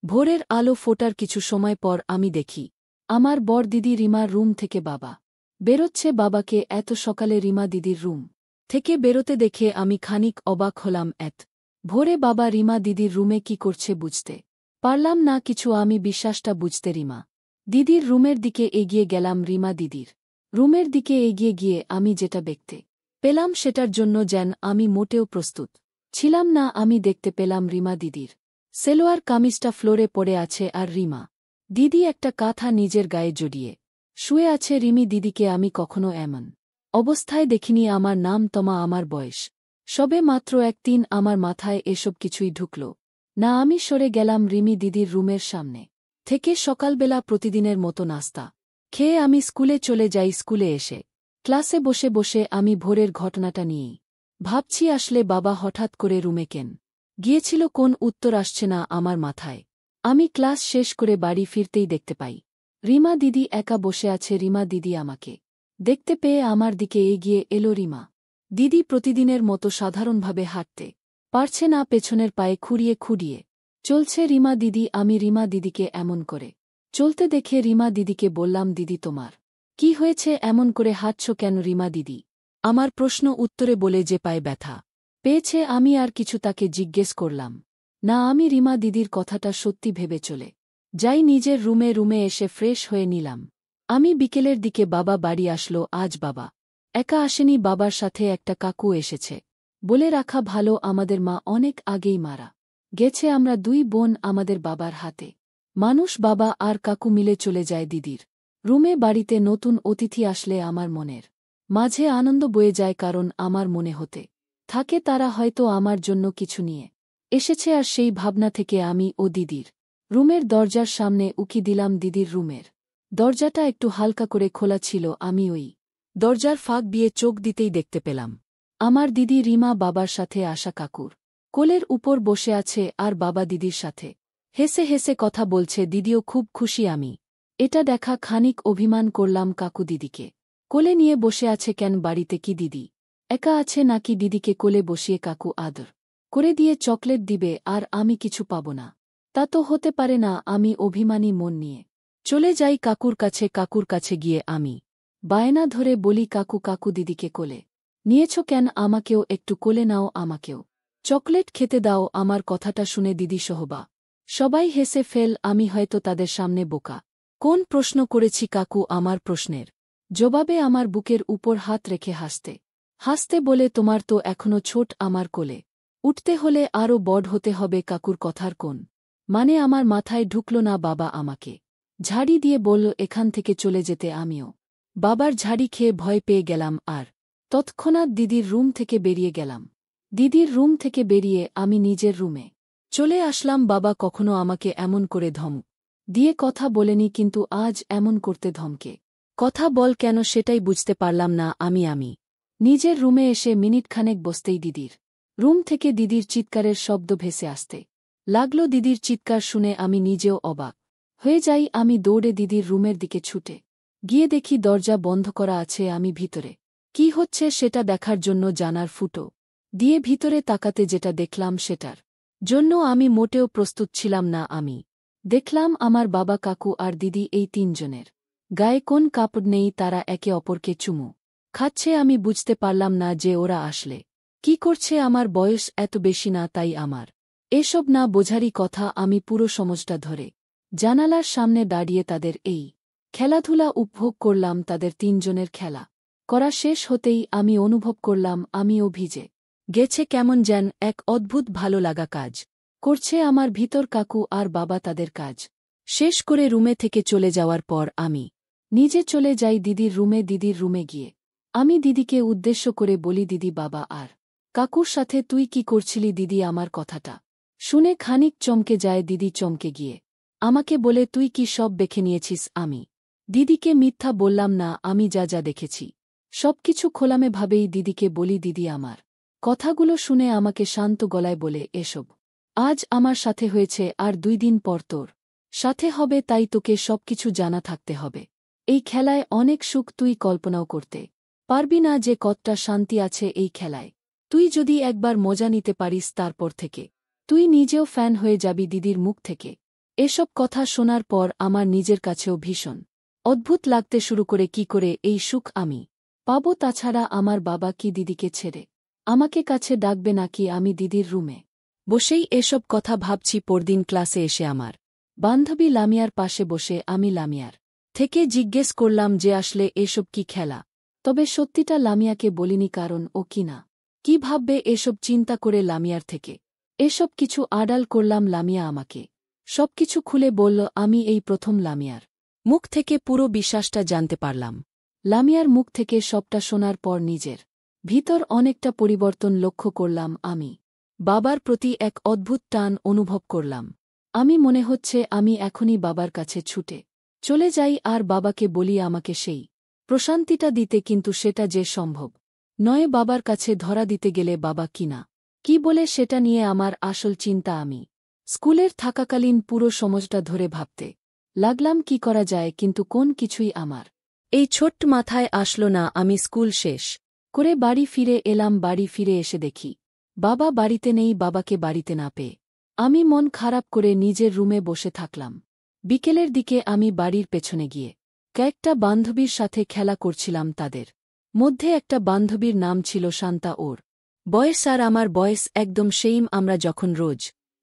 ভোরের আলো ফোটার কিছু সময় পর আমি দেখি আমার বড় দিদি রিমার রুম থেকে বাবা বেরোচ্ছে। বাবাকে এত সকালে রিমা দিদির রুম থেকে বেরোতে দেখে আমি খানিক অবাক হলাম। ভোরে বাবা রিমা দিদির রুমে কি করছে বুঝতে পারলাম না কিছু। আমি বিশ্বাসটা বুঝতে রিমা দিদির রুমের দিকে এগিয়ে গেলাম। রিমা দিদির রুমের দিকে এগিয়ে গিয়ে আমি যেটা দেখতে পেলাম সেটার জন্য যেন আমি মোটেও প্রস্তুত ছিলাম না। আমি দেখতে পেলাম রিমা দিদির সেলোয়ার কামিজটা ফ্লোরে পড়ে আছে আর রিমা দিদি একটা কাঁথা নিজের গায়ে জড়িয়ে শুয়ে আছে। রিমি দিদিকে আমি কখনো এমন অবস্থায় দেখিনি। আমার নাম তমা, আমার বয়স সবে মাত্র 1-3। আমার মাথায় এসব কিছুই ঢুকল না। আমি সরে গেলাম রিমি দিদির রুমের সামনে থেকে। সকালবেলা প্রতিদিনের মতো নাস্তা খেয়ে আমি স্কুলে চলে যাই। স্কুলে এসে ক্লাসে বসে বসে আমি ভোরের ঘটনাটা নিয়েই ভাবছি। আসলে বাবা হঠাৎ করে রুমে কেন গিয়েছিল, কোন উত্তর আসছে না আমার মাথায়। আমি ক্লাস শেষ করে বাড়ি ফিরতেই দেখতে পাই রিমা দিদি একা বসে আছে। রিমা দিদি আমাকে দেখতে পেয়ে আমার দিকে এগিয়ে এলো। রিমা দিদি প্রতিদিনের মতো সাধারণভাবে হাঁটতে পারছে না, পেছনের পায়ে খুঁড়িয়ে খুঁড়িয়ে চলছে। রিমা দিদি আমি রিমা দিদিকে এমন করে চলতে দেখে রিমা দিদিকে বললাম, দিদি তোমার কি হয়েছে, এমন করে হাঁটছ কেন? রিমা দিদি আমার প্রশ্ন উত্তরে বলে যে পায়ে ব্যথা পেয়েছে। আমি আর কিছু তাকে জিজ্ঞেস করলাম না। আমি রিমা দিদির কথাটা সত্যি ভেবে চলে যাই নিজের রুমে এসে ফ্রেশ হয়ে নিলাম। আমি বিকেলের দিকে বাবা বাড়ি আসলো। আজ বাবা একা আসেনি, বাবার সাথে একটা কাকু এসেছে। বলে রাখা ভালো, আমাদের মা অনেক আগেই মারা গেছে। আমরা 2 বোন আমাদের বাবার হাতে মানুষ। বাবা আর কাকু মিলে চলে যায় দিদির রুমে। বাড়িতে নতুন অতিথি আসলে আমার মনের মাঝে আনন্দ বয়ে যায়, কারণ আমার মনে হতে থাকে তারা হয়তো আমার জন্য কিছু নিয়ে এসেছে। আর সেই ভাবনা থেকে আমি ও দিদির রুমের দরজার সামনে উকি দিলাম। দিদির রুমের দরজাটা একটু হালকা করে খোলা ছিল। আমি ওই দরজার ফাঁক দিয়ে চোখ দিতেই দেখতে পেলাম আমার দিদি রিমা বাবার সাথে আসা কাকুর কোলের উপর বসে আছে আর বাবা দিদির সাথে হেসে হেসে কথা বলছে। দিদিও খুব খুশি। আমি এটা দেখা খানিক অভিমান করলাম। কাকু দিদিকে কোলে নিয়ে বসে আছে কেন? বাড়িতে কি দিদি একা আছে নাকি? দিদিকে কোলে বসিয়ে কাকু আদর করে দিয়ে চকলেট দিবে আর আমি কিছু পাব না? তা তো হতে পারে না। আমি অভিমানী মন নিয়ে চলে যাই কাকুর কাছে। কাকুর কাছে গিয়ে আমি বায়না ধরে বলি, কাকু কাকু দিদিকে কোলে নিয়েছ কেন? আমাকেও একটু কোলে নাও, আমাকেও চকলেট খেতে দাও। আমার কথাটা শুনে দিদি সহবা সবাই হেসে ফেল। আমি হয়তো তাদের সামনে বোকা কোন প্রশ্ন করেছি। কাকু আমার প্রশ্নের জবাবে আমার বুকের উপর হাত রেখে হাসতে হাসতে বলে, তোমার তো এখনো ছোট, আমার কোলে উঠতে হলে আরও বড় হতে হবে। কাকুর কথার কোন মানে আমার মাথায় ঢুকল না। বাবা আমাকে ঝাড়ি দিয়ে বলল এখান থেকে চলে যেতে। আমিও বাবার ঝাড়ি খেয়ে ভয় পেয়ে গেলাম আর তৎক্ষণাৎ দিদির রুম থেকে বেরিয়ে গেলাম। দিদির রুম থেকে বেরিয়ে আমি নিজের রুমে চলে আসলাম। বাবা কখনো আমাকে এমন করে ধমক দিয়ে কথা বলেনি, কিন্তু আজ এমন করতে ধমকে কথা বল কেন সেটাই বুঝতে পারলাম না। আমি নিজের রুমে এসে মিনিটখানেক বসতেই দিদির রুম থেকে দিদির চিৎকারের শব্দ ভেসে আসতে লাগল। দিদির চিৎকার শুনে আমি নিজেও অবাক হয়ে যাই। আমি দৌড়ে দিদির রুমের দিকে ছুটে গিয়ে দেখি দরজা বন্ধ করা আছে। আমি ভিতরে কি হচ্ছে সেটা দেখার জন্য জানার ফুটো দিয়ে ভিতরে তাকাতে যেটা দেখলাম সেটার জন্য আমি মোটেও প্রস্তুত ছিলাম না। আমি দেখলাম আমার বাবা, কাকু আর দিদি এই 3 জনের গায়ে কোন কাপড় নেই। তারা একে অপরকে চুমু খাচ্ছে। আমি বুঝতে পারলাম না যে ওরা আসলে কি করছে। আমার বয়স এত বেশি না, তাই আমার এসব না বোঝারই কথা। আমি পুরো সমঝটা ধরে জানালার সামনে দাঁড়িয়ে তাদের এই খেলাধুলা উপভোগ করলাম। তাদের 3 জনের খেলা করা শেষ হতেই আমি অনুভব করলাম আমিও ভিজে গেছে কেমন যেন এক অদ্ভুত ভালো লাগা কাজ করছে আমার ভিতর। কাকু আর বাবা তাদের কাজ শেষ করে রুমে থেকে চলে যাওয়ার পর আমি নিজে চলে যাই দিদির রুমে। দিদির রুমে গিয়ে আমি দিদিকে উদ্দেশ্য করে বলি, দিদি বাবা আর কাকুর সাথে তুই কি করছিলি? দিদি আমার কথাটা শুনে খানিক চমকে যায়। দিদি চমকে গিয়ে আমাকে বলে, তুই কি সব দেখে নিয়েছিস? আমি দিদিকে মিথ্যা বললাম না। আমি যা যা দেখেছি সবকিছু খোলামেভাবেই দিদিকে বলি। দিদি আমার কথাগুলো শুনে আমাকে শান্ত গলায় বলে, এসব আজ আমার সাথে হয়েছে আর 2 দিন পর তোর সাথে হবে, তাই তোকে সবকিছু জানা থাকতে হবে। এই খেলায় অনেক সুখ তুই কল্পনাও করতে পারবি না যে কতটা শান্তি আছে এই খেলায়। তুই যদি একবার মজা নিতে পারিস তারপর থেকে তুই নিজেও ফ্যান হয়ে যাবি। দিদির মুখ থেকে এসব কথা শোনার পর আমার নিজের কাছেও ভীষণ অদ্ভুত লাগতে শুরু করে এই সুখ আমি পাব, তাছাড়া আমার বাবা কি দিদিকে ছেড়ে আমাকে কাছে ডাকবে নাকি? আমি দিদির রুমে বসেই এসব কথা ভাবছি। পরদিন ক্লাসে এসে আমার বান্ধবী লামিয়ার পাশে বসে আমি লামিয়ার থেকে জিজ্ঞেস করলাম যে আসলে এসব কি খেলা। তবে সত্যিটা লামিয়াকে বলিনি, কারণ ও কিনা কি ভাববে এসব চিন্তা করে লামিয়ার থেকে এসব কিছু আড়াল করলাম। লামিয়া আমাকে সবকিছু খুলে বলল। আমি এই প্রথম লামিয়ার মুখ থেকে পুরো বিশ্বাসটা জানতে পারলাম। লামিয়ার মুখ থেকে সবটা শোনার পর নিজের ভিতর অনেকটা পরিবর্তন লক্ষ্য করলাম। আমি বাবার প্রতি এক অদ্ভুত টান অনুভব করলাম। আমি মনে হচ্ছে আমি এখনই বাবার কাছে ছুটে চলে যাই আর বাবাকে বলি আমাকে সেই প্রশান্তিটা দিতে, কিন্তু সেটা যে সম্ভব নয়। বাবার কাছে ধরা দিতে গেলে বাবা কিনা কি বলে সেটা নিয়ে আমার আসল চিন্তা। আমি স্কুলের থাকাকালীন পুরো সময়টা ধরে ভাবতে লাগলাম কি করা যায়, কিন্তু কোন কিছুই আমার এই ছোট্ট মাথায় আসলো না। আমি স্কুল শেষ করে বাড়ি ফিরে এলাম। বাড়ি ফিরে এসে দেখি বাবা বাড়িতে নেই। বাবাকে বাড়িতে না পেয়ে আমি মন খারাপ করে নিজের রুমে বসে থাকলাম। বিকেলের দিকে আমি বাড়ির পেছনে গিয়ে কয়েকটা বান্ধবীর সাথে খেলা করছিলাম। তাদের মধ্যে একটা বান্ধবীর নাম ছিল শান্তা। ওর বয়স আর আমার বয়স একদম সেইম। আমরা যখন রোজ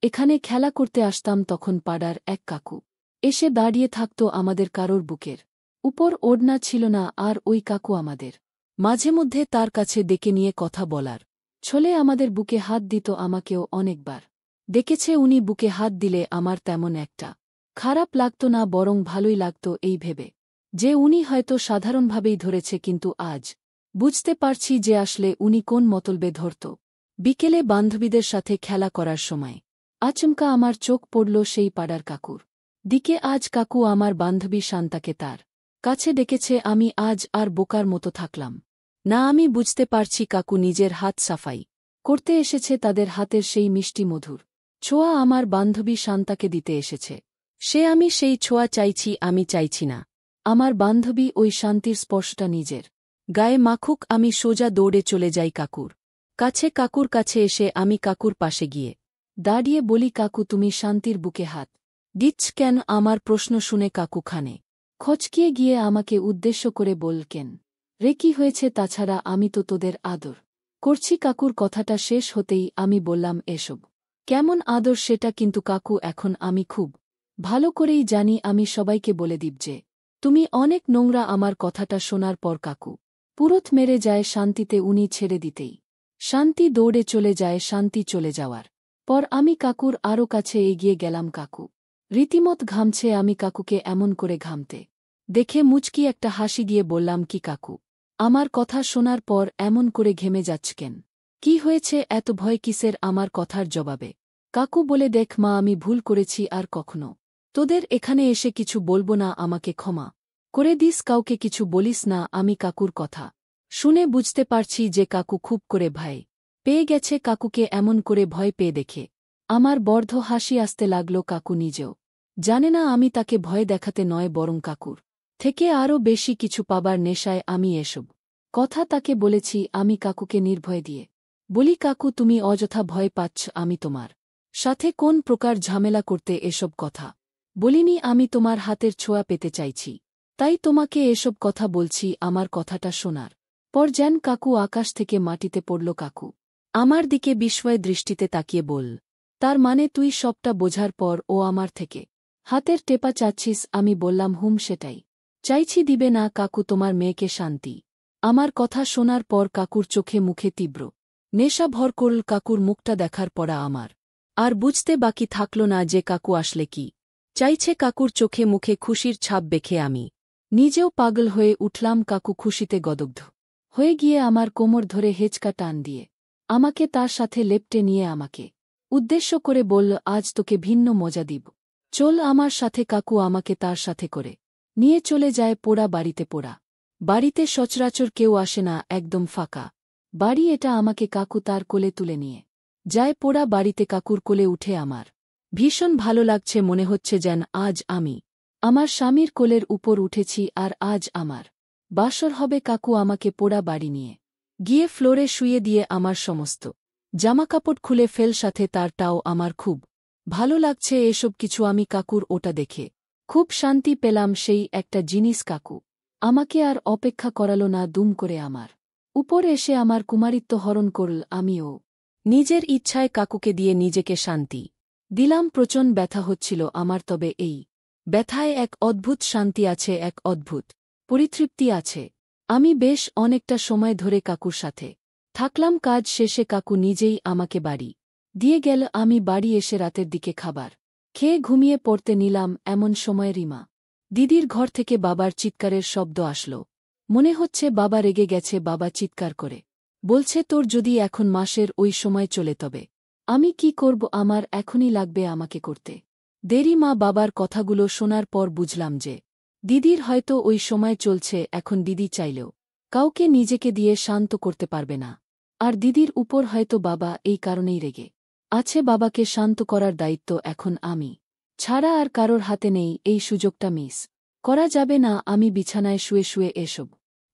এখানে খেলা করতে আসতাম তখন পাড়ার এক কাকু এসে দাঁড়িয়ে থাকত আমাদের কারোর বুকের উপর। ওড়না ছিল না, আর ওই কাকু আমাদের মাঝে মধ্যে তার কাছে ডেকে নিয়ে কথা বলার ছলে আমাদের বুকে হাত দিত। আমাকেও অনেকবার দেখেছে উনি বুকে হাত দিলে আমার তেমন একটা খারাপ লাগত না, বরং ভালোই লাগত এই ভেবে যে উনি হয়তো সাধারণভাবেই ধরেছে, কিন্তু আজ বুঝতে পারছি যে আসলে উনি কোন মতলবে ধরত। বিকেলে বান্ধবীদের সাথে খেলা করার সময় আচমকা আমার চোখ পড়ল সেই পাড়ার কাকুর দিকে। আজ কাকু আমার বান্ধবী শান্তাকে তার কাছে ডেকেছে। আমি আজ আর বোকার মতো থাকলাম না। আমি বুঝতে পারছি কাকু নিজের হাত সাফাই করতে এসেছে। তাদের হাতের সেই মিষ্টি মধুর ছোঁয়া আমার বান্ধবী শান্তাকে দিতে এসেছে। আমি সেই ছোঁয়া চাইছি, আমি চাইছি না আমার বান্ধবী ওই শান্তির স্পর্শটা নিজের গায়ে মাখুক। আমি সোজা দৌড়ে চলে যাই কাকুর কাছে। কাকুর কাছে এসে আমি কাকুর পাশে গিয়ে দাঁড়িয়ে বলি, কাকু তুমি শান্তির বুকে হাত দিচ্ছ কেন? আমার প্রশ্ন শুনে কাকু খানে খচকিয়ে গিয়ে আমাকে উদ্দেশ্য করে বলকেন, রে কি হয়েছে? তাছাড়া আমি তো তোদের আদর করছি। কাকুর কথাটা শেষ হতেই আমি বললাম, এসব কেমন আদর সেটা কিন্তু কাকু এখন আমি খুব ভালো করেই জানি। আমি সবাইকে বলে দিব যে তুমি অনেক নোংরা। আমার কথাটা শোনার পর কাকু পুরোত মেরে যায় শান্তিতে। উনি ছেড়ে দিতেই শান্তি দৌড়ে চলে যায়। শান্তি চলে যাওয়ার পর আমি কাকুর আরও কাছে এগিয়ে গেলাম। কাকু রীতিমত ঘামছে। আমি কাকুকে এমন করে ঘামতে দেখে মুচকি একটা হাসি দিয়ে বললাম, কি কাকু আমার কথা শোনার পর এমন করে ঘেমে যাচ্ছ কেন? কি হয়েছে? এত ভয় কিসের? আমার কথার জবাবে কাকু বলে, দেখ মা, আমি ভুল করেছি, আর কখনো তোদের এখানে এসে কিছু বলবো না। আমাকে ক্ষমা করে দিস, কাউকে কিছু বলিস না। আমি কাকুর কথা শুনে বুঝতে পারছি যে কাকু খুব করে ভয় পেয়ে গেছে। কাকুকে এমন করে ভয় পেয়ে দেখে আমার বর্ধ হাসি আসতে লাগল। কাকু নিজেও জানে না আমি তাকে ভয় দেখাতে নয়, বরং কাকুর থেকে আরও বেশি কিছু পাবার নেশায় আমি এসব কথা তাকে বলেছি। আমি কাকুকে নির্ভয় দিয়ে বলি, কাকু তুমি অযথা ভয় পাচ্ছ। আমি তোমার সাথে কোন প্রকার ঝামেলা করতে এসব কথা বলিনি। আমি তোমার হাতের ছোঁয়া পেতে চাইছি, তাই তোমাকে এসব কথা বলছি। আমার কথাটা শোনার পর যেন কাকু আকাশ থেকে মাটিতে পড়ল। কাকু আমার দিকে বিস্ময় দৃষ্টিতে তাকিয়ে বল, তার মানে তুই সবটা বোঝার পর ও আমার থেকে হাতের টেপা চাচ্ছিস? আমি বললাম, হুম সেটাই চাইছি। দিবে না কাকু তোমার মেয়েকে শান্তি? আমার কথা শোনার পর কাকুর চোখে মুখে তীব্র নেশা ভর করল। কাকুর মুখটা দেখার পর আমার আর বুঝতে বাকি থাকল না যে কাকু আসলে কি চাইছে। কাকুর চোখে মুখে খুশির ছাপ দেখে আমি নিজেও পাগল হয়ে উঠলাম। কাকু খুশিতে গদগ্ধ হয়ে গিয়ে আমার কোমর ধরে হেঁচকা টান দিয়ে আমাকে তার সাথে লেপ্টে নিয়ে আমাকে উদ্দেশ্য করে বলল, আজ তোকে ভিন্ন মজা দিব, চল আমার সাথে। কাকু আমাকে তার সাথে করে নিয়ে চলে যায় পোড়া বাড়িতে। পোড়া বাড়িতে সচরাচর কেউ আসে না, একদম ফাঁকা বাড়ি এটা। আমাকে কাকু তার কোলে তুলে নিয়ে যায় পোড়া বাড়িতে। কাকুর কোলে উঠে আমার ভীষণ ভালো লাগছে। মনে হচ্ছে যেন আজ আমি আমার স্বামীর কোলের উপর উঠেছি, আর আজ আমার বাসর হবে। কাকু আমাকে পোড়া বাড়ি নিয়ে গিয়ে ফ্লোরে শুইয়ে দিয়ে আমার সমস্ত জামাকাপড় খুলে ফেল, সাথে তারটাও। আমার খুব ভালো লাগছে এসব কিছু আমি কাকুর ওটা দেখে খুব শান্তি পেলাম সেই একটা জিনিস কাকু আমাকে আর অপেক্ষা করালো না দুম করে আমার উপর এসে আমার কুমারিত্ব হরণ করল আমিও নিজের ইচ্ছায় কাকুকে দিয়ে নিজেকে শান্তি দিলাম প্রচণ্ড ব্যথা হচ্ছিল আমার তবে এই ব্যথায় এক অদ্ভুত শান্তি আছে এক অদ্ভুত পরিতৃপ্তি আছে আমি বেশ অনেকটা সময় ধরে কাকুর সাথে থাকলাম কাজ শেষে কাকু নিজেই আমাকে বাড়ি দিয়ে গেল আমি বাড়ি এসে রাতের দিকে খাবার খেয়ে ঘুমিয়ে পড়তে নিলাম এমন সময় রিমা দিদির ঘর থেকে বাবার চিৎকারের শব্দ আসল মনে হচ্ছে বাবা রেগে গেছে বাবা চিৎকার করে বলছে তোর যদি এখন মাসের ওই সময় চলে তবে আমি কি করব আমার এখনই লাগবে আমাকে করতে দেরি মা বাবার কথাগুলো শোনার পর বুঝলাম যে দিদির হয়তো ওই সময় চলছে এখন দিদি চাইলেও কাউকে নিজেকে দিয়ে শান্ত করতে পারবে না আর দিদির উপর হয়তো বাবা এই কারণেই রেগে আছে বাবাকে শান্ত করার দায়িত্ব এখন আমি ছাড়া আর কারোর হাতে নেই এই সুযোগটা মিস করা যাবে না আমি বিছানায় শুয়ে শুয়ে এসব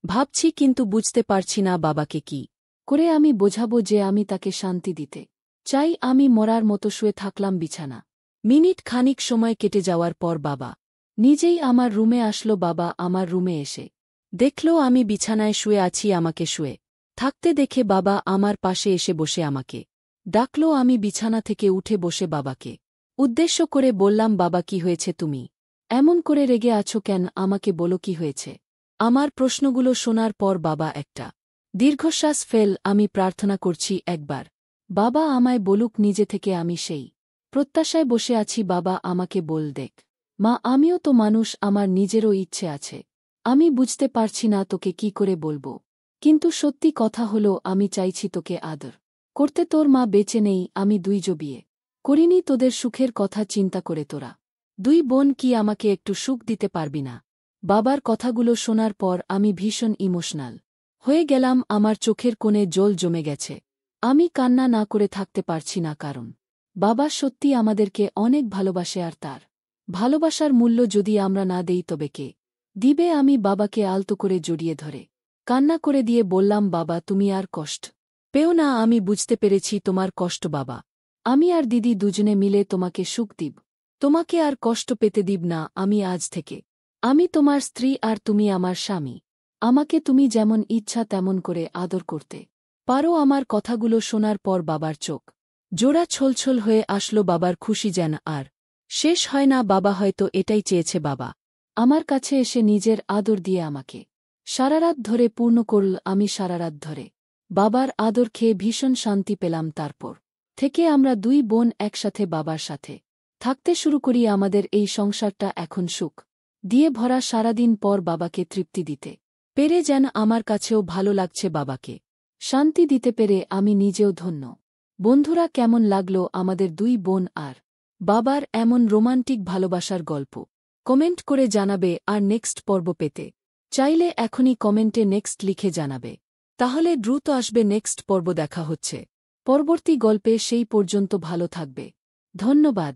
ভাবছি কিন্তু বুঝতে পারছি না বাবাকে কি করে আমি বোঝাবো যে আমি তাকে শান্তি দিতে চাই আমি মরার মতো শুয়ে থাকলাম বিছানা মিনিট খানিক সময় কেটে যাওয়ার পর বাবা নিজেই আমার রুমে আসলো বাবা আমার রুমে এসে দেখল আমি বিছানায় শুয়ে আছি আমাকে শুয়ে থাকতে দেখে বাবা আমার পাশে এসে বসে আমাকে ডাকল আমি বিছানা থেকে উঠে বসে বাবাকে উদ্দেশ্য করে বললাম বাবা কি হয়েছে তুমি এমন করে রেগে আছো কেন আমাকে বলো কি হয়েছে আমার প্রশ্নগুলো শোনার পর বাবা একটা দীর্ঘশ্বাস ফেল আমি প্রার্থনা করছি একবার বাবা আমায় বলুক নিজে থেকে আমি সেই প্রত্যাশায় বসে আছি বাবা আমাকে বল দেখ মা আমিও তো মানুষ আমার নিজেরও ইচ্ছে আছে আমি বুঝতে পারছি না তোকে কি করে বলবো কিন্তু সত্যি কথা হলো আমি চাইছি তোকে আদর করতে তোর মা বেঁচে নেই আমি বিয়ে করিনি তোদের সুখের কথা চিন্তা করে তোরা দুই বোন কি আমাকে একটু সুখ দিতে পারবি না বাবার কথাগুলো শোনার পর আমি ভীষণ ইমোশনাল হয়ে গেলাম আমার চোখের কোণে জল জমে গেছে আমি কান্না না করে থাকতে পারছি না কারণ বাবা সত্যি আমাদেরকে অনেক ভালোবাসে আর তার ভালোবাসার মূল্য যদি আমরা না দেই তবে কে দিবে আমি বাবাকে আলতো করে জড়িয়ে ধরে কান্না করে দিয়ে বললাম বাবা তুমি আর কষ্ট পেও না আমি বুঝতে পেরেছি তোমার কষ্ট বাবা আমি আর দিদি দুজনে মিলে তোমাকে সুখ দিব তোমাকে আর কষ্ট পেতে দিব না আমি আজ থেকে আমি তোমার স্ত্রী আর তুমি আমার স্বামী আমাকে তুমি যেমন ইচ্ছা তেমন করে আদর করতে পারো আমার কথাগুলো শোনার পর বাবার চোখ জোড়া ছলছল হয়ে আসলো বাবার খুশি যেন আর শেষ হয় না বাবা হয়তো এটাই চেয়েছে বাবা আমার কাছে এসে নিজের আদর দিয়ে আমাকে সারারাত ধরে পূর্ণ করল আমি সারারাত ধরে বাবার আদর খেয়ে ভীষণ শান্তি পেলাম তারপর থেকে আমরা দুই বোন একসাথে বাবার সাথে থাকতে শুরু করি আমাদের এই সংসারটা এখন সুখ দিয়ে ভরা সারাদিন পর বাবাকে তৃপ্তি দিতে পেরে যেন আমার কাছেও ভালো লাগছে বাবাকে শান্তি দিতে পেরে আমি নিজেও ধন্য বন্ধুরা কেমন লাগলো আমাদের দুই বোন আর বাবার এমন রোমান্টিক ভালোবাসার গল্প কমেন্ট করে জানাবে আর নেক্সট পর্ব পেতে চাইলে এখনই কমেন্টে নেক্সট লিখে জানাবে তাহলে দ্রুত আসবে নেক্সট পর্ব দেখা হচ্ছে পরবর্তী গল্পে সেই পর্যন্ত ভালো থাকবে ধন্যবাদ।